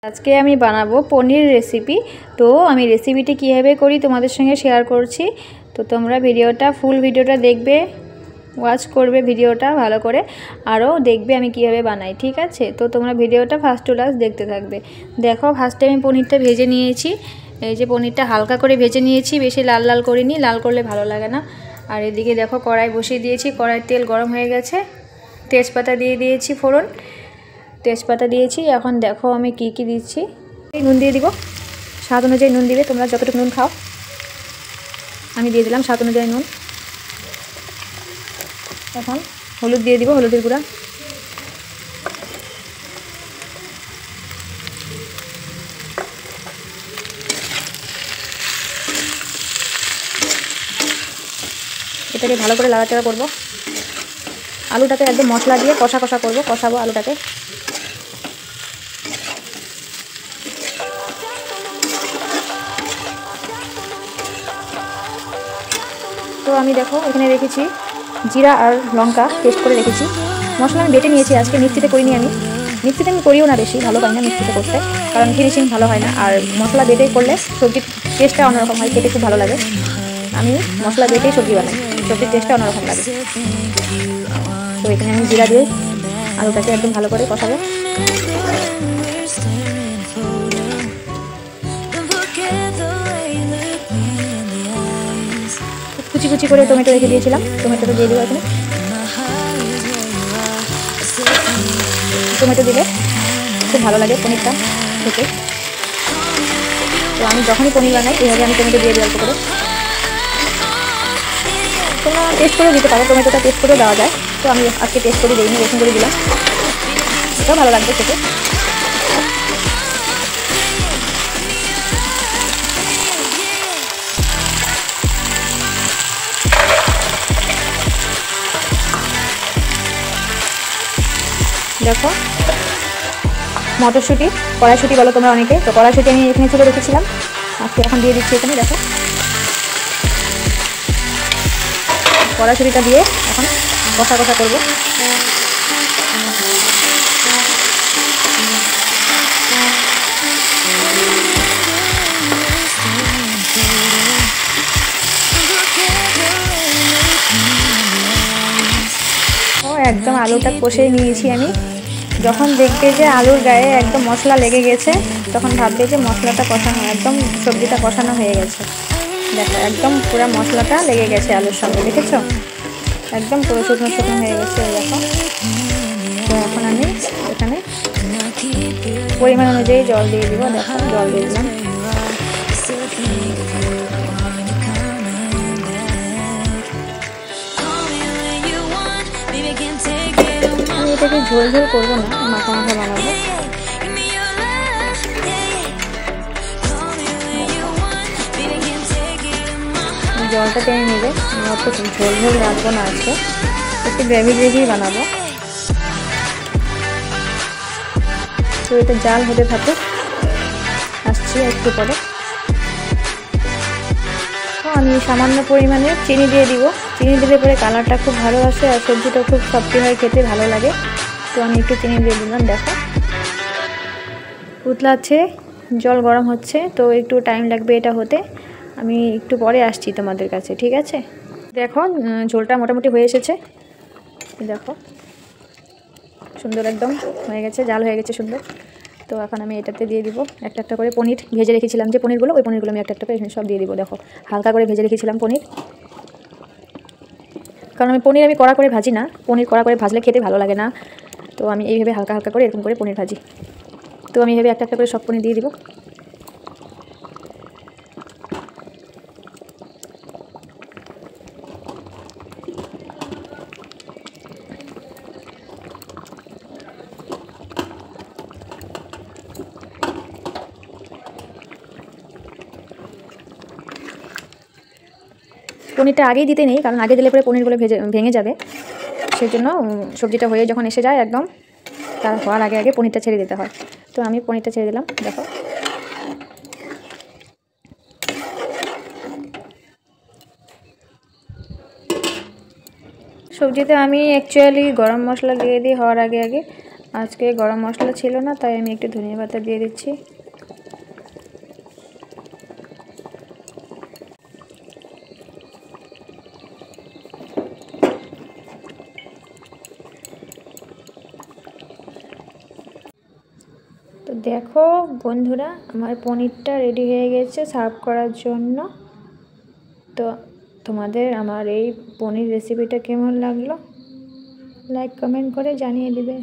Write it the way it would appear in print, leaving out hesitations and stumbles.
আজকে আমি বানাবো পনির রেসিপি। তো আমি রেসিপিটি কীভাবে করি তোমাদের সঙ্গে শেয়ার করছি। তো তোমরা ফুল ভিডিওটা দেখবে, ওয়াচ করবে ভিডিওটা ভালো করে, আরও দেখবে আমি কীভাবে বানাই, ঠিক আছে? তো তোমরা ভিডিওটা ফার্স্ট টু লাস্ট দেখতে থাকবে। দেখো, ফার্স্টে আমি পনিরটা ভেজে নিয়েছি। এই যে পনিরটা হালকা করে ভেজে নিয়েছি, বেশি লাল লাল করিনি, লাল করলে ভালো লাগে না। আর এদিকে দেখো কড়াই বসিয়ে দিয়েছি, কড়াইয়ের তেল গরম হয়ে গেছে, তেজপাতা দিয়ে দিয়েছি, ফোড়ন তেজপাতা দিয়েছি। এখন দেখো আমি কি কি দিচ্ছি। নুন দিয়ে দিব, স্বাদ অনুযায়ী নুন দিবে, তোমরা যতটুকু নুন খাও। আমি দিয়ে দিলাম স্বাদ অনুযায়ী নুন। এখন হলুদ দিয়ে দিব, হলুদের গুঁড়া। এটাকে ভালো করে লাড়াচাড়া করব। আলুটাকে একদম মশলা দিয়ে কষা কষা করব, কষাবো আলুটাকে। তো আমি দেখো এখানে রেখেছি জিরা আর লঙ্কা পেস্ট করে রেখেছি। মশলা আমি বেটে নিয়েছি, আজকে মিক্সিতে করিনি। মিক্সিতে আমি করিও না, বেশি ভালো পাই না মিক্সিতে করতে, কারণ ফিনিশিং ভালো হয় না। আর মশলা বেটে করলে সবজির টেস্টটা অন্যরকম হয়, খেতে খুব ভালো লাগে। আমি মশলা বেটেই সবজি বানাই, সবজির টেস্টটা অন্যরকম লাগে। তো এখানে আমি জিরা দিয়ে আলুটাকে একদম ভালো করে কষাবো। কুচি কুচি করে টমেটো রেখে দিয়েছিলাম, টমেটোটা দিয়ে দেবো এখানে। টমেটো দিলে খুব ভালো লাগে পনিরটা খেতে। তো আমি যখনই পনির বানাই এইভাবে আমি টমেটো দিয়ে দিই অল্প করে। তোমরা টেস্ট করেও দিতে পারো, টমেটোটা টেস্ট করেও দেওয়া যায়। তো আমি আজকে টেস্ট করে দিইনি, রসুন করে দিলাম, এটাও ভালো লাগবে খেতে। দেখো মটরশুঁটি, কড়াইশুঁটি বলো তোমরা অনেকে, তো কড়াইশুঁটি আমি এখানে তুলে রেখেছিলাম, আজকে এখন দিয়ে দিচ্ছি এখানে। দেখো কড়াইশুঁটিটা দিয়ে এখন কষা কষা করবো। একদম আলুটা কষে নিয়েছি আমি। যখন দেখবে যে আলুর গায়ে একদম মশলা লেগে গেছে, তখন ভাববে যে মশলাটা কষানো, একদম সবজিটা কষানো হয়ে গেছে। দেখো একদম পুরো মশলাটা লেগে গেছে আলুর সঙ্গে, দেখেছো? একদম পুরো শুকনো শুকনো হয়ে গেছে। দেখো, তো এখন আমি এখানে পরিমাণ অনুযায়ী জল দিয়ে দিব। দেখো জল দিয়ে দিলাম। আমি এটাকে ঝোল ঝোল করবো না, মাখা মাখা বানাবো। জলটা টেনে নেবে, আমি অত ঝোল ঝোল রাখবো না, আজকে একটু গ্রেভি গ্রেভি বানাবো। তো এটা জাল হতে থাকে, আসছি একটু পরে। তো আমি সামান্য পরিমাণে চিনি দিয়ে দিব। চিনি দিলে পরে কালারটা খুব ভালো আসে আর সবজিটা খুব সফটি হয়, খেতে ভালো লাগে। তো আমি একটু চিনি দিয়ে দিলাম। দেখো উতলাচ্ছে, জল গরম হচ্ছে, তো একটু টাইম লাগবে এটা হতে। আমি একটু পরে আসছি তোমাদের কাছে, ঠিক আছে? দেখো ঝোলটা মোটামুটি হয়ে এসেছে। দেখো সুন্দর একদম হয়ে গেছে, জাল হয়ে গেছে সুন্দর। তো এখন আমি এটাতে দিয়ে দিব একটা একটা করে পনির। ভেজে রেখেছিলাম যে পনিরগুলো, ওই পনিরগুলো আমি একটা একটা করে সব দিয়ে দিব। দেখো হালকা করে ভেজে রেখেছিলাম পনির, কারণ আমি পনির কড়া করে ভাজি না, পনির কড়া করে ভাজলে খেতে ভালো লাগে না। তো আমি এইভাবে হালকা হালকা করে এরকম করে পনির ভাজি। তো আমি এইভাবে একটা একটা করে সব পনির দিয়ে দিব। পনিরটা আগেই দিতে নেই, কারণ আগে দিলে পরে পনিরগুলো ভেঙে যাবে। সেই জন্য সবজিটা হয়ে যখন এসে যায় একদম, তার হওয়ার আগে আগে পনিরটা ছেড়ে দিতে হয়। তো আমি পনিরটা ছেড়ে দিলাম। দেখো সবজিতে আমি অ্যাকচুয়ালি গরম মশলা দিয়ে দিই হওয়ার আগে আগে, আজকে গরম মশলা ছিল না, তাই আমি একটু ধনিয়া পাতা দিয়ে দিচ্ছি। তো দেখো বন্ধুরা, আমার পনিরটা রেডি হয়ে গেছে সার্ভ করার জন্য। তো তোমাদের আমার এই পনির রেসিপিটা কেমন লাগলো লাইক কমেন্ট করে জানিয়ে দিবে।